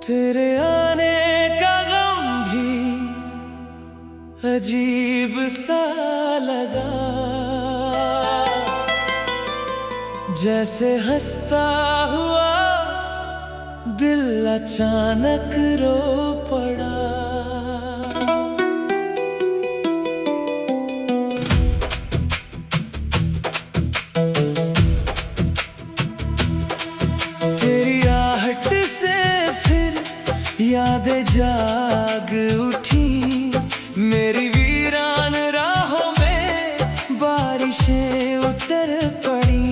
तेरे आने का गम भी अजीब सा लगा, जैसे हंसता हुआ दिल अचानक रो पड़ा। तेरी आहट से फिर यादें जाग उठी, मेरी वीरान राहों में बारिशें उतर पड़ी।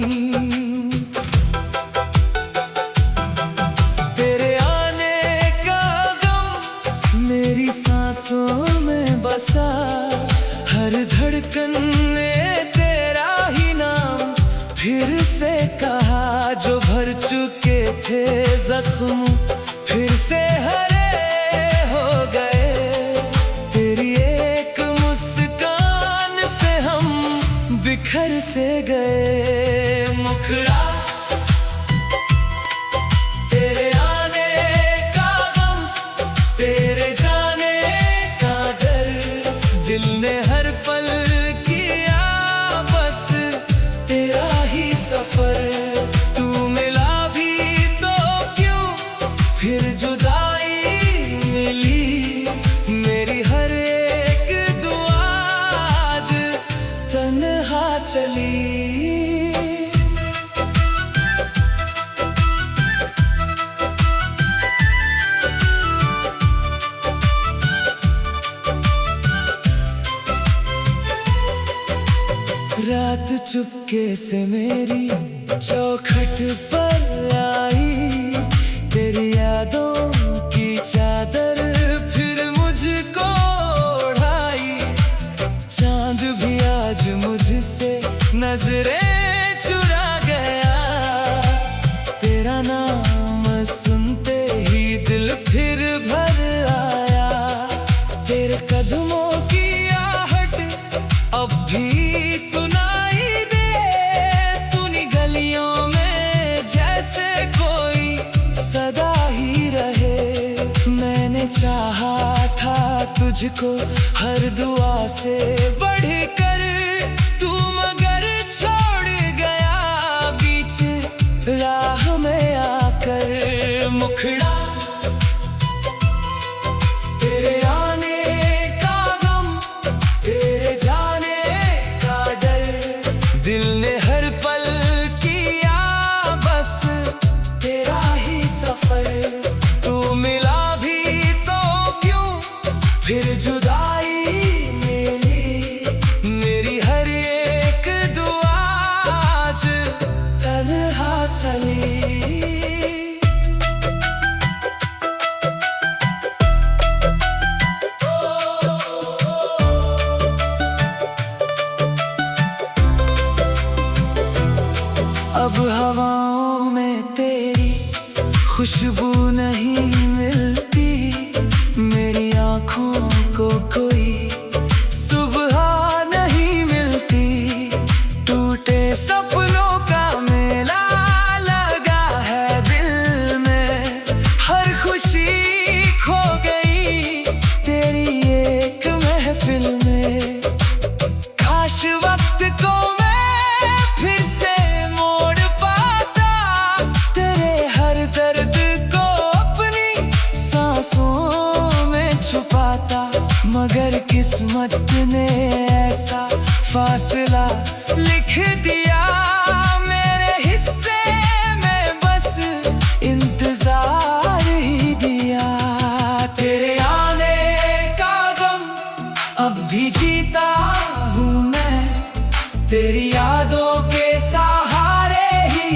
तेरे आने का गम मेरी सांसों में बसा, हर धड़कन ने तेरा ही नाम फिर से कहा। जो भर चुके थे जख्म फिर से हरे हो गए, तेरी एक मुस्कान से हम बिखर से गए। मुखड़ा तेरे आने का गम, तेरे जाने का डर, दिल ने हर पल किया बस तेरा ही सफर। तू मिला भी तो क्यों फिर जुदाई मिली, मेरी हर एक दुआ आज तन्हा चली। रात चुपके से मेरी चौखट पर आई, तेरी यादों की चादर फिर मुझको ओढ़ाई। चांद भी आज मुझसे नजरें चुरा गया, तेरा नाम सुनते ही दिल फिर भर आया। तेरे कदमों की आहट अब भी सुनाई दे, सुनी गलियों में जैसे कोई सदा ही रहे। मैंने चाहा था तुझको हर दुआ से बढ़कर, तू मगर छोड़ गया बीच राह में आकर। मुखड़ा तेरे आने का गम, तेरे जाने का डर, दिल ने हर पल किया बस तेरा ही सफर। तू मिला भी तो क्यों फिर जुदाई मिली, मेरी हर एक दुआ आज तन्हा चली। अब हवाओं में तेरी खुशबू नहीं मिलती, मेरी आँखों को कोई सुबह नहीं मिलती। टूटे सपनों का मेला लगा है दिल में, हर खुशी खो गई तेरी एक महफिल में। काश वक्त को फिर से मोड़ पाता, तेरे हर दर्द को अपनी सांसों में छुपाता। मगर किस्मत ने ऐसा फासला लिख दिया, मेरे हिस्से में बस इंतजार ही दिया। तेरे आने का गम अब भी जीता हूँ मैं, तेरी यादों के सहारे ही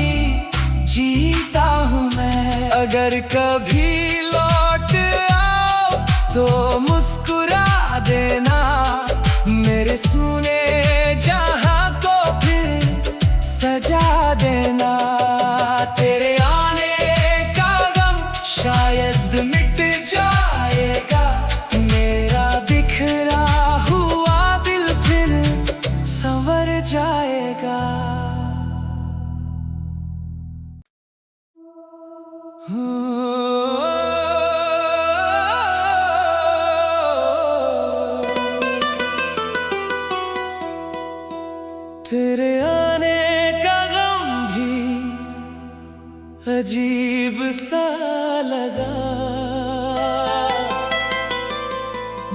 जीता हूँ मैं। अगर कभी लौट आओ तो मुस्कुरा देना, मेरे सूने जहां को फिर सजा देना। तेरे आने का गम शायद मिट जाएगा, मेरा बिखरा हुआ दिल फिर अजीब सा लगा,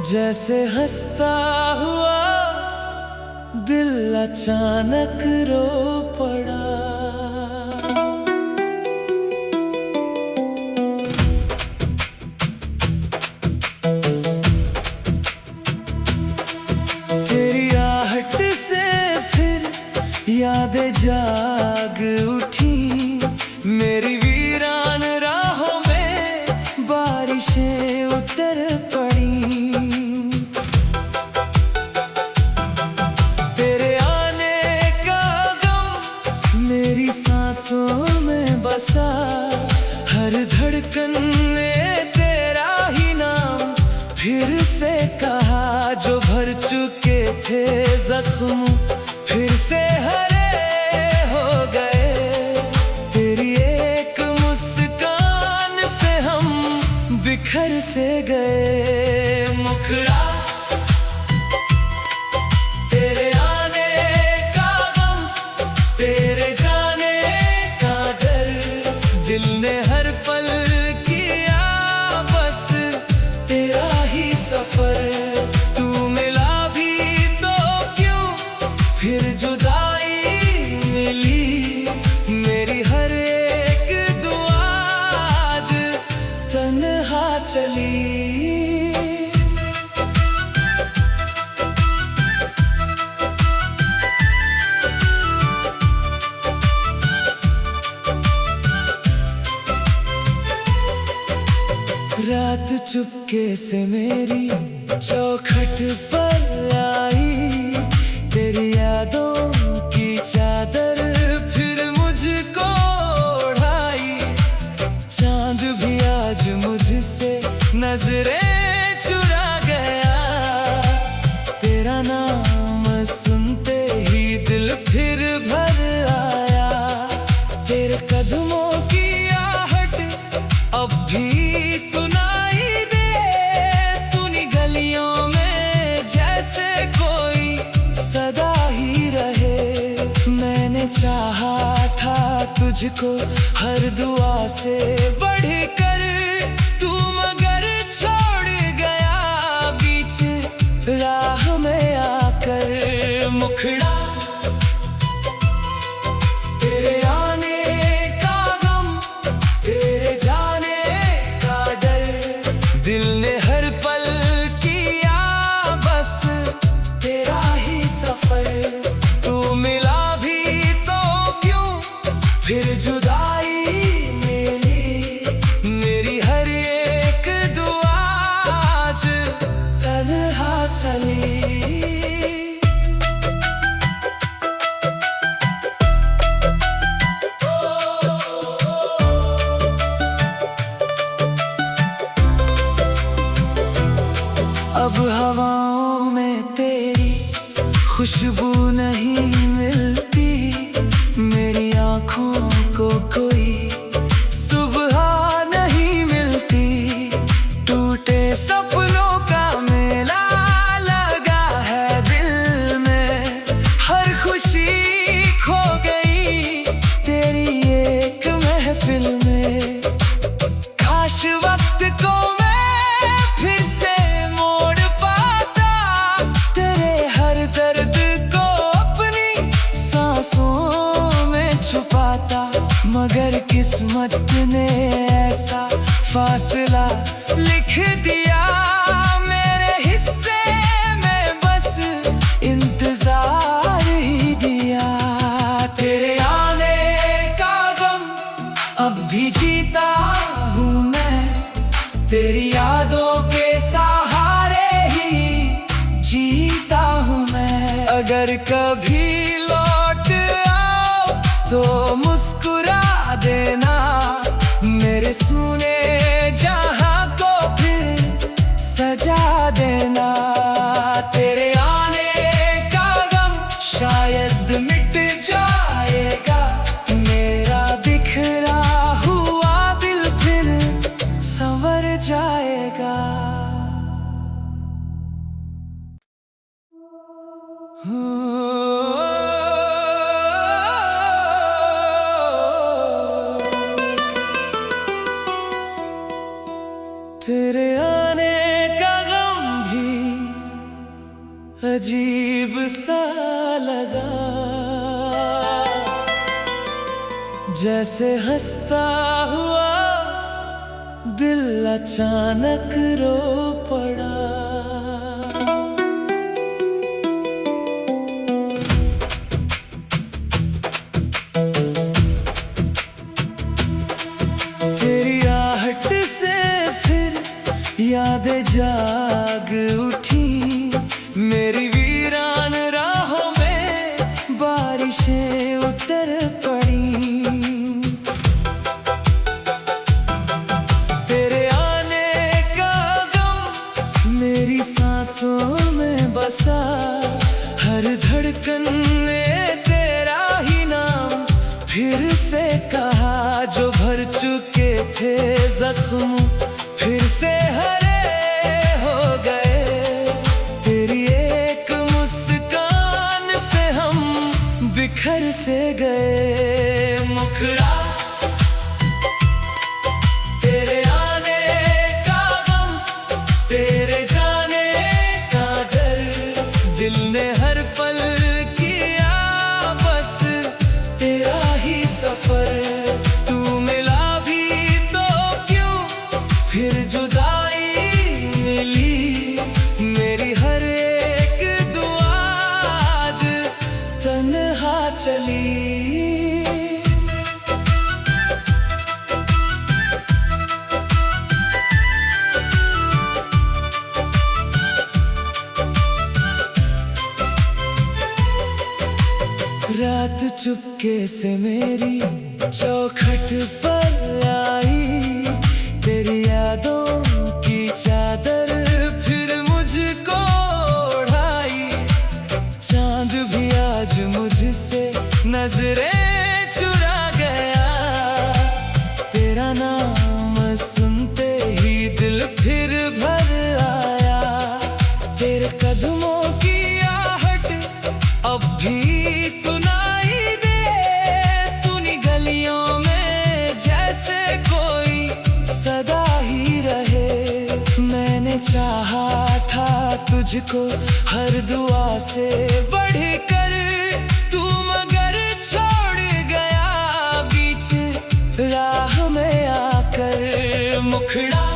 जैसे हंसता हुआ दिल अचानक रो पड़ा। तेरी आहट से फिर यादें जाग उठी, मेरी वीरान राहों में बारिशें उतर पड़ी। तेरे आने का गम मेरी सांसों में बसा, हर धड़कन ने तेरा ही नाम फिर से कहा। जो भर चुके थे जख्म फिर से हरे हो गए, तेरी एक मुस्कान से हम बिखर से गए। मुखड़ा तेरे आने का गम, तेरे जाने का डर, दिल ने हर पल किया बस तेरा ही सफर। तू मिला भी तो क्यों फिर जुदाई मिली, मेरी हर एक दुआ आज तन्हा चली। रात चुपके से मेरी चौखट पर आई, तेरी यादों की चादर फिर मुझको ओढ़ाई। चांद भी आज मुझसे नजरें चुरा गया, तेरा नाम सुनते ही दिल फिर भर आया। तेरे कदमों की आहट अब भी सुनाई दे, सुनी गलियों में जैसे कोई सदा ही रहे। मैंने चाहा था तुझको हर दुआ से बढ़कर, तू मगर छोड़ गया बीच राह में आकर। मुखड़ा तेरे आने का गम, तेरे जाने का डर, दिल ने हर पल किया बस तेरा ही सफर। तू मिला भी तो क्यों फिर जुदाई मिली, मेरी हर एक दुआ आज तन्हा चली। अब हवाओं में तेरी खुशबू नहीं मिलती, मेरी आँखों को कोई सुबह नहीं मिलती। टूटे सपनों का मेला लगा है दिल में, हर खुशी खो गई तेरी एक महफिल में। काश वक्त को फिर से मोड़ पाता, तेरे हर दर्द को अपनी सांसों में छुपाता। मगर किस्मत ने ऐसा फासला लिख दिया, मेरे हिस्से में बस इंतजार ही दिया। तेरे आने का गम अब भी जीता हूँ मैं, तेरी यादों के सहारे ही जीता हूँ मैं। अगर कभी लौट आओ तो मुस्कुरा देना, मेरे सूने जहां को फिर सजा देना। तेरे आने का गम शायद मिट जाएगा, मेरा बिखरा हुआ दिल फिर संवर जाएगा। अजीब सा लगा, जैसे हंसता हुआ दिल अचानक रो पड़ा। तेरी आहट से फिर यादें जाग उठी, मेरी वीरान राहों में बारिशें उतर पड़ी। तेरे आने का गम मेरी सांसों में बसा, हर धड़कन ने तेरा ही नाम फिर से कहा। जो भर चुके थे जख्म फिर से हरे हो गए, तेरी एक मुस्कान से हम बिखर से गए। मुखड़ा तेरे आने का गम, तेरे जाने का डर, दिल ने हर पल किया बस तेरा ही सफर। तू मिला भी तो क्यों फिर जुदाई मिली, मेरी हर एक दुआ आज तन्हा चली। रात चुपके से मेरी चौखट पर आई, तेरी यादों की चादर फिर मुझको ओढ़ाई। चांद भी आज मुझसे नजरें चुरा गया, तेरा नाम सुनते ही दिल फिर भर आया। तेरे कदमों की आहट अब भी सुनाई दे, सुनी गलियों में जैसे कोई सदा ही रहे। मैंने चाहा था तुझको हर दुआ से बढ़कर, तू मगर छोड़ गया बीच राह में आकर। मुखड़ा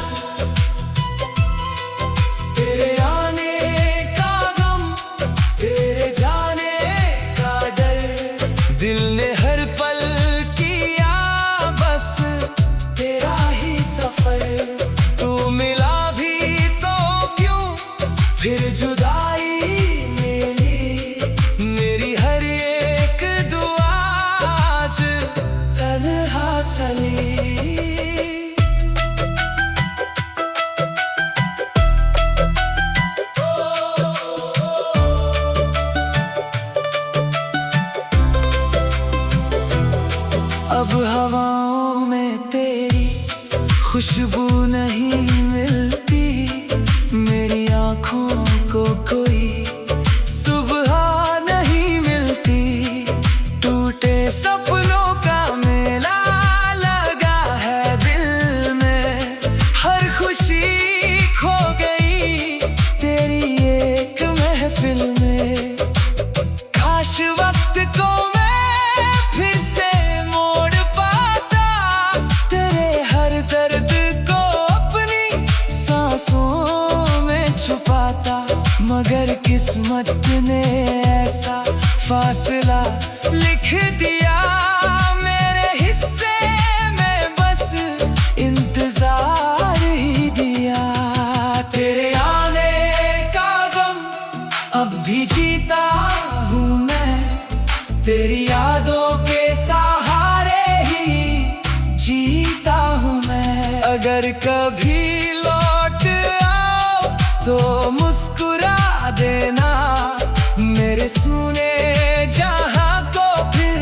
तेरे आने का गम, तेरे जाने का डर, दिल ने हर पल किया बस तेरा ही सफर। तू मिला भी तो क्यों फिर जुदाई मिली, मेरी हर एक दुआ आज तन्हा चली। अब हवाओं में तेरी खुशबू नहीं मिलती, मेरी आँखों को कोई सुबह नहीं मिलती। टूटे सपनों का मेला लगा है दिल में, हर खुशी खो गई तेरी एक महफिल में। काश वक्त को फिर से मोड़ पाता, तेरे हर दर्द को अपनी सांसों में छुपाता। मगर किस्मत ने ऐसा फासला लिख दिया, मेरे हिस्से में बस इंतजार ही दिया। तेरे आने का गम अब भी जीता हूँ मैं, तेरी यादों के सहारे ही जीता हूँ मैं। अगर कभी लौट आओ तो मुस्कुरा देना, मेरे सूने जहां को फिर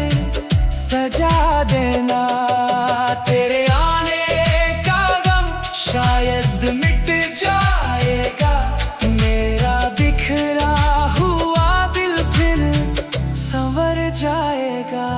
सजा देना। तेरे आने का गम शायद मिट जाएगा, मेरा बिखरा हुआ दिल फिर संवर जाएगा।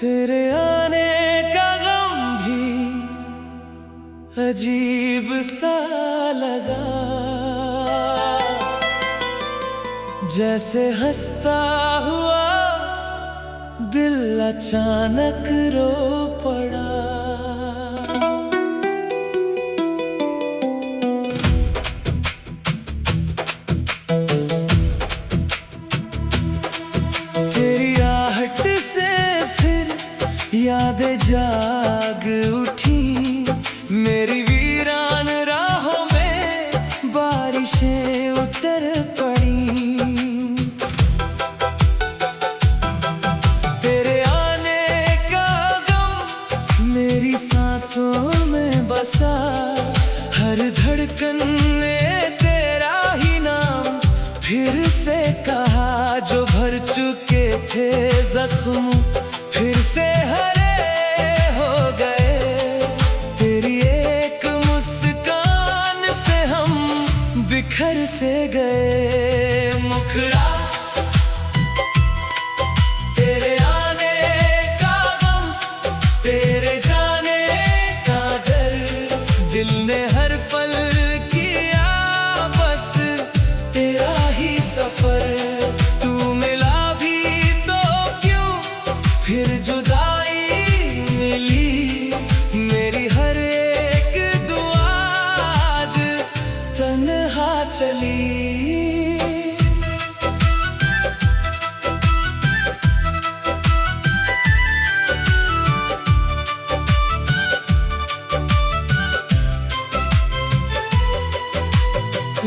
तेरे आने का गम भी अजीब सा लगा, जैसे हंसता हुआ दिल अचानक रो पड़ा। तेरी आहट से फिर यादें जाग उठी, मेरी वीरान राहों में बारिशें उतर पड़ी। तेरे आने का गम मेरी सांसों में बसा, हर धड़कन ने तेरा ही नाम फिर से कहा। जो भर चुके थे जख्म फिर से हरे हो गए, तेरी एक मुस्कान से हम बिखर से गए। मुखड़ा तेरे आने का गम, तेरे जाने का डर, दिल ने हर पल किया बस तेरा ही सफर। तू मिला भी तो क्यों फिर जुदाई मिली, मेरी हर एक दुआ आज तन्हा चली।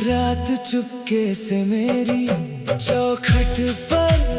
रात चुपके से मेरी चौखट पर